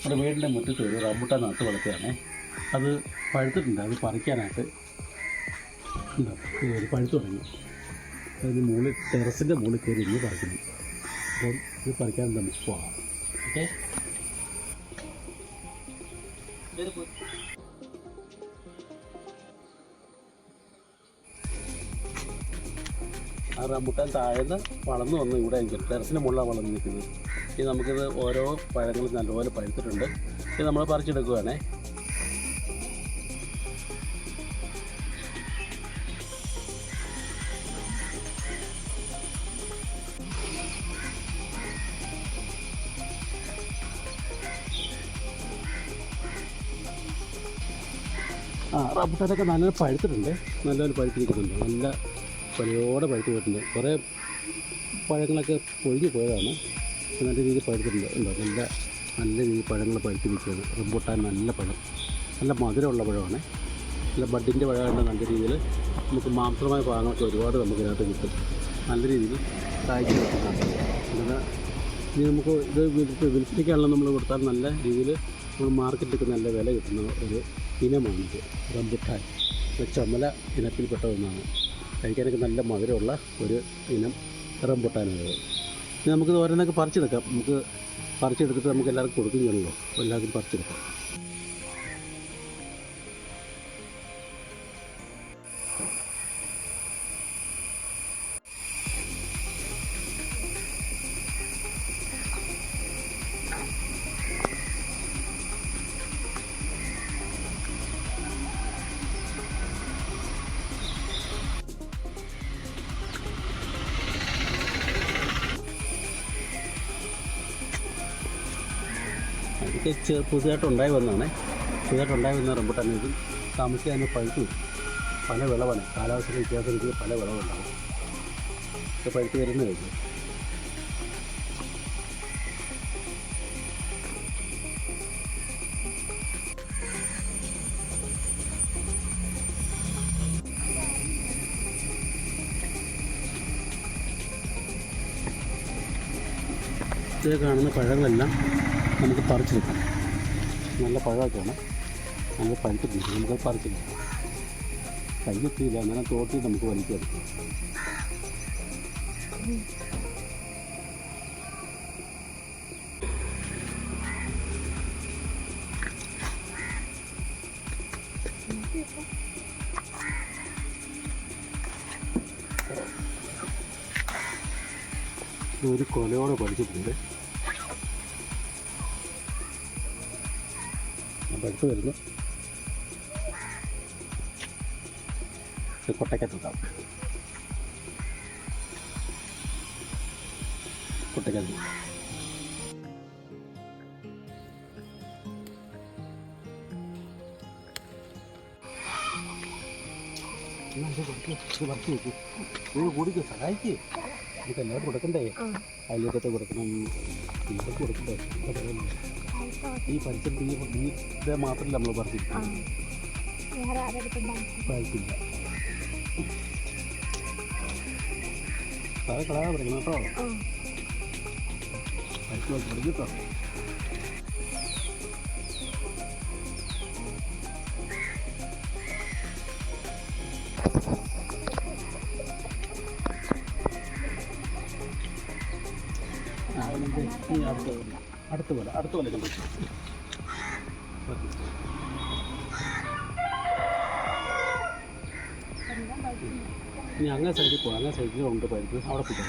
നമ്മുടെ വീടിൻ്റെ മുറ്റത്ത് ഒരു റംബുട്ടാൻ നട്ട് വളർത്തുകയാണേ. അത് പഴുത്തിട്ടുണ്ട്. അത് പറിക്കാനായിട്ട് ഇത് പഴുത്തു തുടങ്ങി. അതിന് മുകളിൽ ടെറസിൻ്റെ മുകളിൽ കയറി ഇന്ന് പറിക്കുന്നു. അപ്പം ഇത് പറിക്കാൻ നമുക്ക് പോകാം. ഓക്കെ, ആ റംബുട്ടാൻ താഴ്ന്ന് വളർന്നു വന്ന് ഇവിടെ എനിക്ക് ടെറസിൻ്റെ മുകളിലാണ് വളർന്ന് നിൽക്കുന്നത്. ഇത് നമുക്കിത് ഓരോ പഴങ്ങളും നല്ലപോലെ പഴുത്തിട്ടുണ്ട്. ഇത് നമ്മൾ പറിച്ചെടുക്കുകയാണേ. റംബുട്ടാനൊക്കെ നല്ല പഴുത്തിട്ടുണ്ട്. നല്ലപോലെ പഴുത്തിരിക്കുന്നുണ്ട്. നല്ല പഴയോടെ പഴുത്ത് പോയിട്ടുണ്ട്. കുറേ പഴങ്ങളൊക്കെ പൊഴിഞ്ഞു പോയതാണ്. നല്ല രീതിയിൽ പഴുത്തിട്ടുണ്ട്. ഉണ്ടോ, നല്ല രീതിയിൽ പഴങ്ങൾ പഴുത്ത് നിൽക്കുകയാണ്. റംബുട്ടാൻ നല്ല പഴം, നല്ല മധുരമുള്ള പഴമാണ്. നല്ല ബഡിൻ്റെ പഴമാണ്. നല്ല രീതിയിൽ നമുക്ക് മാംസമായ ഭാഗങ്ങളൊക്കെ ഒരുപാട് നമുക്ക് ഇതിനകത്ത് കിട്ടും. നല്ല രീതിയിൽ കായ്ച്ചു കിട്ടുന്നതാണ്. ഇനി നമുക്ക് ഇത് വിൽപ്പനയ്ക്കാണല്ലോ നമ്മൾ കൊടുത്താൽ നല്ല രീതിയിൽ നമ്മൾ മാർക്കറ്റിലൊക്കെ നല്ല വില കിട്ടുന്ന ഒരു ഇനമാണിത്. റംബുട്ടാൻ ചുമല ഇനത്തിൽപ്പെട്ട ഒന്നാണ്. കഴിക്കാനൊക്കെ നല്ല മധുരമുള്ള ഒരു ഇനം റംബുട്ടാനുള്ളത്. ഇനി നമുക്കിത് ഓരോന്നൊക്കെ പറിച്ചെടുക്കാം. നമുക്ക് പറിച്ചെടുത്തിട്ട് നമുക്ക് എല്ലാവർക്കും കൊടുക്കും ചെയ്യണമല്ലോ. എല്ലാവർക്കും പറിച്ചെടുക്കാം. ഇതൊക്കെ പുതിയതായിട്ടുണ്ടായി വന്നതാണ്. പുതിയതായിട്ടുണ്ടായി വന്ന റംബുട്ടാൻ ഇത് താമസിക്കാൻ തന്നെ പഴുത്തു. പല വിളവാണ്. കാലാവസ്ഥ വ്യത്യാസത്തിൽ പല വിളവുണ്ടാകും. ഇത് പഴുത്ത് വരുന്ന കഴിക്കും. ഇത് കാണുന്ന പഴങ്ങളെല്ലാം നമുക്ക് പറിച്ചെടുക്കാം. നല്ല പഴമൊക്കെയാണ്. നമുക്ക് പഴുത്തിട്ടില്ല. നമുക്കത് പറിച്ചെടുക്കാം. കയ്യെത്തിയില്ല, അങ്ങനെ തോട്ടി നമുക്ക് വലിച്ചെടുക്കാം. ഒരു കൊലയോടെ പഠിച്ചിട്ടുണ്ട്. പഴുത്ത് വരുന്നു. കൊട്ടക്കത്തുണ്ടാവും. കൊട്ടക്കത്ത് വറുത്ത് വെക്കും. നിങ്ങൾ കൂടിക്ക് സഹായിക്ക്. നമുക്ക് എല്ലാവരും കൊടുക്കണ്ടേ? അയൽവക്കത്തെ കൊടുക്കണം, ഇതൊക്കെ കൊടുക്കണ്ടേ? ഈ പരിസരത്ത് ഈ ഇത് മാത്രമല്ല നമ്മൾ പറഞ്ഞിരിക്കുന്നത്. സഹായിക്കില്ല. സാറെ കളയാൻ പഠിക്കണം കേട്ടോ. പരിച്ച് വെച്ച് പഠിക്കും കേട്ടോ. അടുത്ത പോലെ ഇനി അങ്ങനെ സൈഡിൽ പോകാം. അങ്ങനെ സൈഡിൽ കൊണ്ട് പഴുത്ത് അവിടെ പോയി.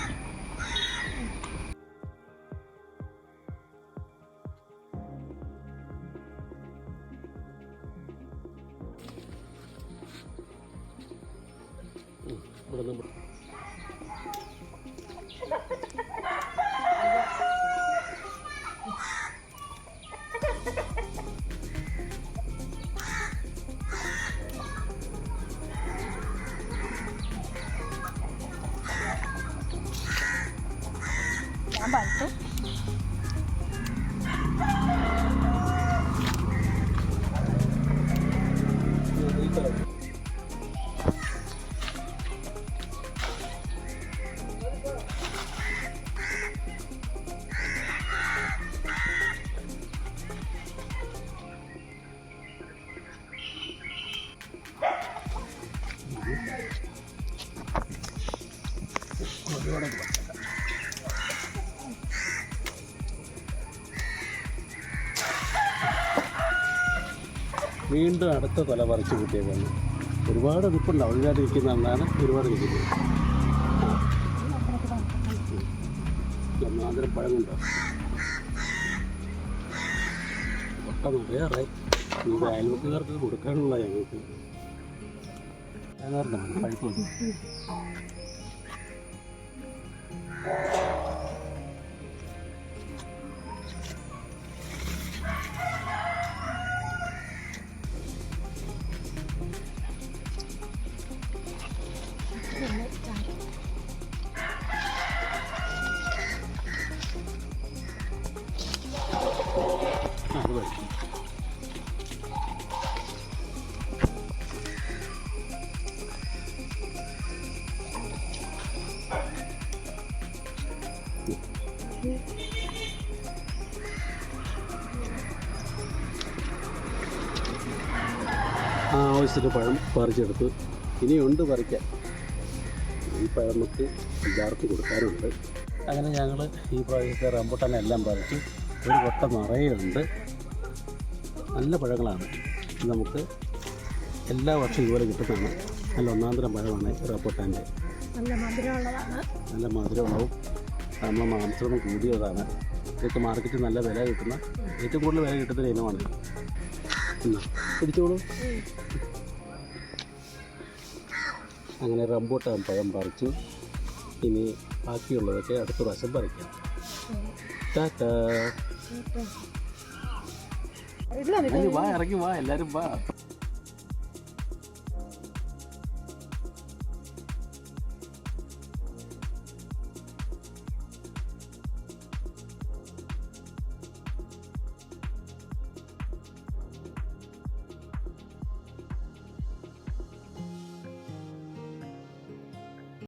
ഇവിടെ നിന്ന് ഞാൻ പഴുത്തു. ഒരുപാട് വീണ്ടും അടുത്ത കൊല പറിച്ച് കൂട്ടിയേക്കാണ്. ഒരുപാട് നിൽപ്പുണ്ട്. അവിടെ നിൽക്കുന്ന അന്നാണ് ഒരുപാട് നിൽക്കുന്നത്. ഒന്നാന്തരം പഴമുണ്ടോ? ഒട്ട നിറയാറായി. ഇത് അയൽവക്കുകാർക്ക് കൊടുക്കാനുള്ള ഞങ്ങൾക്ക് പഴുപ്പുണ്ട്. അത് പറ്റും. ആവശ്യത്തിന് പഴം പറിച്ചെടുത്ത് ഇനിയുണ്ട് പറിക്കാൻ. ഈ പഴം നമുക്ക് എല്ലാവർക്കും കൊടുക്കാറുണ്ട്. അങ്ങനെ ഞങ്ങൾ ഈ പ്രാവശ്യത്തെ റംബൂട്ടാനെല്ലാം പറിച്ച് ഒരു കൊട്ട നിറയുണ്ട്. നല്ല പഴങ്ങളാണ്. നമുക്ക് എല്ലാ വർഷവും ഇതുപോലെ കിട്ടുന്നതാണ്. നല്ല ഒന്നാന്തരം പഴമാണ് റംബൂട്ടാൻ്റെ. നല്ല മധുരമുള്ളതും നമ്മൾ മാംസം കൂടിയതാണ്. ഇതൊക്കെ മാർക്കറ്റിൽ നല്ല വില കിട്ടുന്ന, ഏറ്റവും കൂടുതൽ വില കിട്ടുന്ന ഇനമാണ്. പിടിച്ചോളൂ. അങ്ങനെ റംബൂട്ടാൻ പഴം പറിച്ചു. ഇനി ബാക്കിയുള്ളതൊക്കെ അടുത്ത പ്രാവശ്യം പറിക്കാം. ടാറ്റാ. വാ, ഇറങ്ങി വാ, എല്ലാവരും വാ.